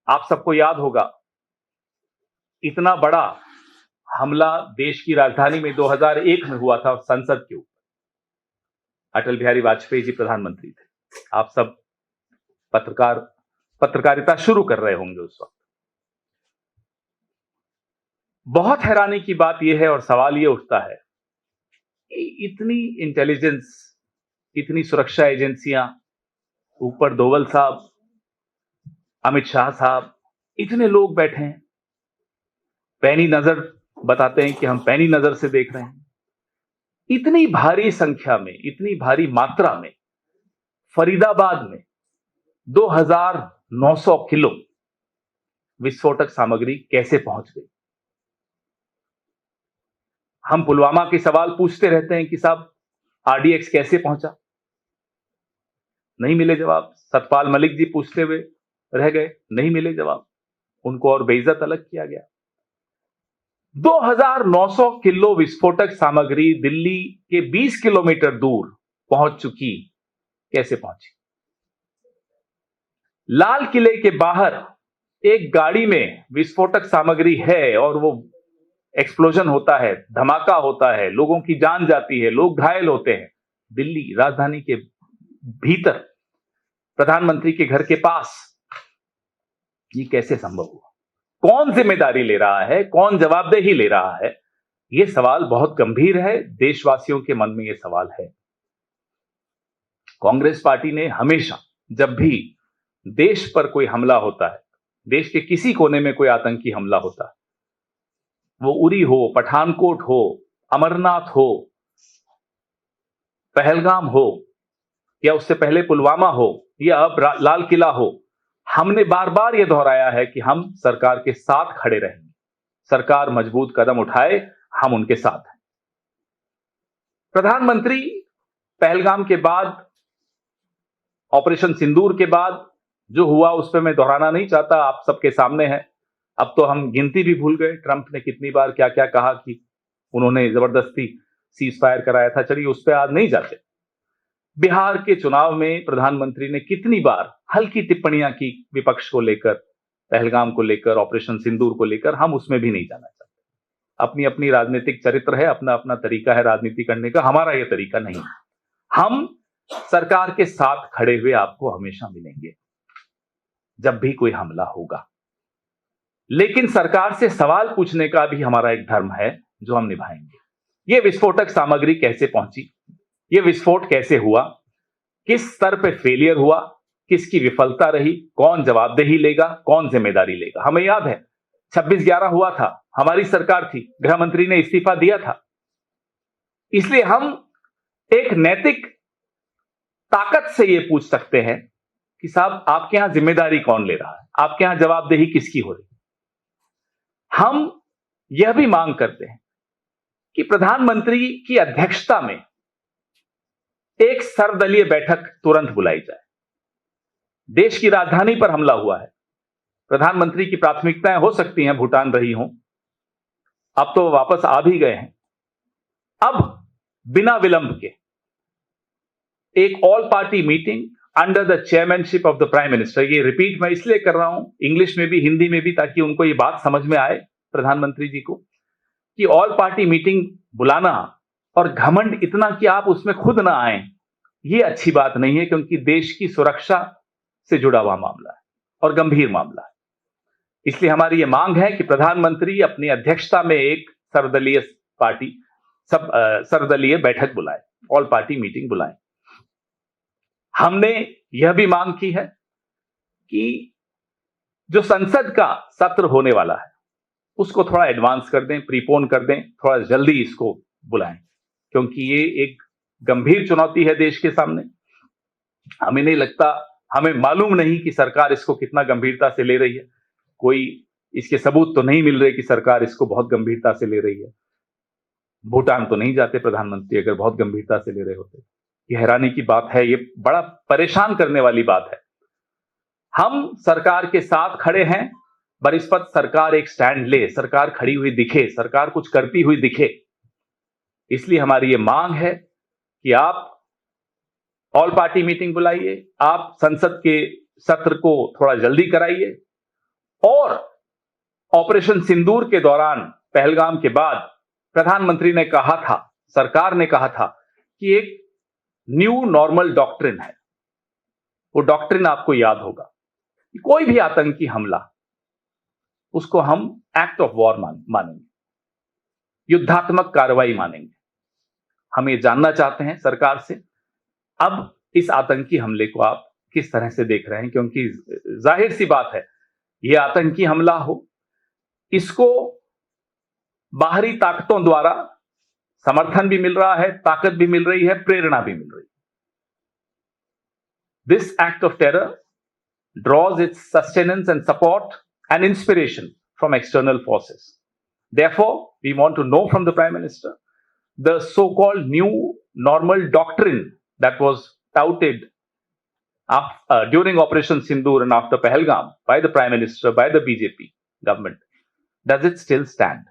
आप सबको याद होगा, इतना बड़ा हमला देश की राजधानी में 2001 में हुआ था संसद के ऊपर। अटल बिहारी वाजपेयी जी प्रधानमंत्री थे। आप सब पत्रकारिता शुरू कर रहे होंगे उस वक्त। बहुत हैरानी की बात यह है और सवाल यह उठता है कि इतनी इंटेलिजेंस, इतनी सुरक्षा एजेंसियां, ऊपर डोवल साहब, अमित शाह साहब, इतने लोग बैठे हैं, पैनी नजर बताते हैं कि हम पैनी नजर से देख रहे हैं। इतनी भारी संख्या में, इतनी भारी मात्रा में फरीदाबाद में 2900 किलो विस्फोटक सामग्री कैसे पहुंच गई? हम पुलवामा के सवाल पूछते रहते हैं कि साहब आरडीएक्स कैसे पहुंचा, नहीं मिले जवाब। सतपाल मलिक जी पूछते हुए रह गए, नहीं मिले जवाब, उनको और बेइज्जत अलग किया गया। 2900 किलो विस्फोटक सामग्री दिल्ली के 20 किलोमीटर दूर पहुंच चुकी, कैसे पहुंची? लाल किले के बाहर एक गाड़ी में विस्फोटक सामग्री है और वो एक्सप्लोजन होता है, धमाका होता है, लोगों की जान जाती है, लोग घायल होते हैं। दिल्ली राजधानी के भीतर, प्रधानमंत्री के घर के पास, ये कैसे संभव हुआ? कौन जिम्मेदारी ले रहा है, कौन जवाबदेही ले रहा है? यह सवाल बहुत गंभीर है। देशवासियों के मन में यह सवाल है। कांग्रेस पार्टी ने हमेशा, जब भी देश पर कोई हमला होता है, देश के किसी कोने में कोई आतंकी हमला होता है, वो उरी हो, पठानकोट हो, अमरनाथ हो, पहलगाम हो, या उससे पहले पुलवामा हो, या अब लाल किला हो, हमने बार बार यह दोहराया है कि हम सरकार के साथ खड़े रहेंगे। सरकार मजबूत कदम उठाए, हम उनके साथ हैं। प्रधानमंत्री पहलगाम के बाद, ऑपरेशन सिंदूर के बाद जो हुआ, उस पर मैं दोहराना नहीं चाहता, आप सबके सामने है। अब तो हम गिनती भी भूल गए, ट्रंप ने कितनी बार क्या क्या कहा कि उन्होंने जबरदस्ती सीज फायर कराया था। चलिए उस पर आज नहीं जाते। बिहार के चुनाव में प्रधानमंत्री ने कितनी बार हल्की टिप्पणियां की विपक्ष को लेकर, पहलगाम को लेकर, ऑपरेशन सिंदूर को लेकर, हम उसमें भी नहीं जाना चाहते। अपनी अपनी राजनीतिक चरित्र है, अपना अपना तरीका है राजनीति करने का, हमारा यह तरीका नहीं। हम सरकार के साथ खड़े हुए आपको हमेशा मिलेंगे जब भी कोई हमला होगा, लेकिन सरकार से सवाल पूछने का भी हमारा एक धर्म है जो हम निभाएंगे। यह विस्फोटक सामग्री कैसे पहुंची, यह विस्फोट कैसे हुआ, किस स्तर पे फेलियर हुआ, किसकी विफलता रही, कौन जवाबदेही लेगा, कौन जिम्मेदारी लेगा? हमें याद है 26/11 हुआ था, हमारी सरकार थी, गृह मंत्री ने इस्तीफा दिया था। इसलिए हम एक नैतिक ताकत से यह पूछ सकते हैं कि साहब आपके यहां जिम्मेदारी कौन ले रहा है, आपके यहां जवाबदेही किसकी हो रही है? हम यह भी मांग करते हैं कि प्रधानमंत्री की अध्यक्षता में एक सर्वदलीय बैठक तुरंत बुलाई जाए। देश की राजधानी पर हमला हुआ है, प्रधानमंत्री की प्राथमिकताएं हो सकती हैं भूटान रही हों, अब तो वापस आ भी गए हैं। अब बिना विलंब के एक all party meeting under the chairmanship of the prime minister, ये रिपीट मैं इसलिए कर रहा हूं इंग्लिश में भी हिंदी में भी, ताकि उनको ये बात समझ में आए प्रधानमंत्री जी को, कि ऑल पार्टी मीटिंग बुलाना और घमंड इतना कि आप उसमें खुद ना आए, ये अच्छी बात नहीं है, क्योंकि देश की सुरक्षा से जुड़ा हुआ मामला है और गंभीर मामला है। इसलिए हमारी ये मांग है कि प्रधानमंत्री अपनी अध्यक्षता में एक सर्वदलीय बैठक बुलाए, ऑल पार्टी मीटिंग बुलाए। हमने यह भी मांग की है कि जो संसद का सत्र होने वाला है उसको थोड़ा एडवांस कर दें, प्रीपोन कर दें, थोड़ा जल्दी इसको बुलाएं, क्योंकि ये एक गंभीर चुनौती है देश के सामने। हमें नहीं लगता, हमें मालूम नहीं कि सरकार इसको कितना गंभीरता से ले रही है। कोई इसके सबूत तो नहीं मिल रहे कि सरकार इसको बहुत गंभीरता से ले रही है। भूटान तो नहीं जाते प्रधानमंत्री अगर बहुत गंभीरता से ले रहे होते। ये हैरानी की बात है, ये बड़ा परेशान करने वाली बात है। हम सरकार के साथ खड़े हैं, बनिस्पत सरकार एक स्टैंड ले, सरकार खड़ी हुई दिखे, सरकार कुछ करती हुई दिखे। इसलिए हमारी ये मांग है कि आप ऑल पार्टी मीटिंग बुलाइए, आप संसद के सत्र को थोड़ा जल्दी कराइए और ऑपरेशन सिंदूर के दौरान पहलगाम के बाद प्रधानमंत्री ने कहा था, सरकार ने कहा था कि एक न्यू नॉर्मल डॉक्ट्रिन है। वो डॉक्ट्रिन आपको याद होगा कि कोई भी आतंकी हमला उसको हम एक्ट ऑफ वॉर मानेंगे, युद्धात्मक कार्रवाई मानेंगे। हम ये जानना चाहते हैं सरकार से, अब इस आतंकी हमले को आप किस तरह से देख रहे हैं, क्योंकि जाहिर सी बात है ये आतंकी हमला हो, इसको बाहरी ताकतों द्वारा समर्थन भी मिल रहा है, ताकत भी मिल रही है, प्रेरणा भी मिल रही है। This act of terror draws its sustenance and support and inspiration from external forces. Therefore, we want to know from the Prime Minister the so-called new normal doctrine that was touted during Operation Sindoor and after Pahalgam by the Prime Minister, by the BJP government. Does it still stand?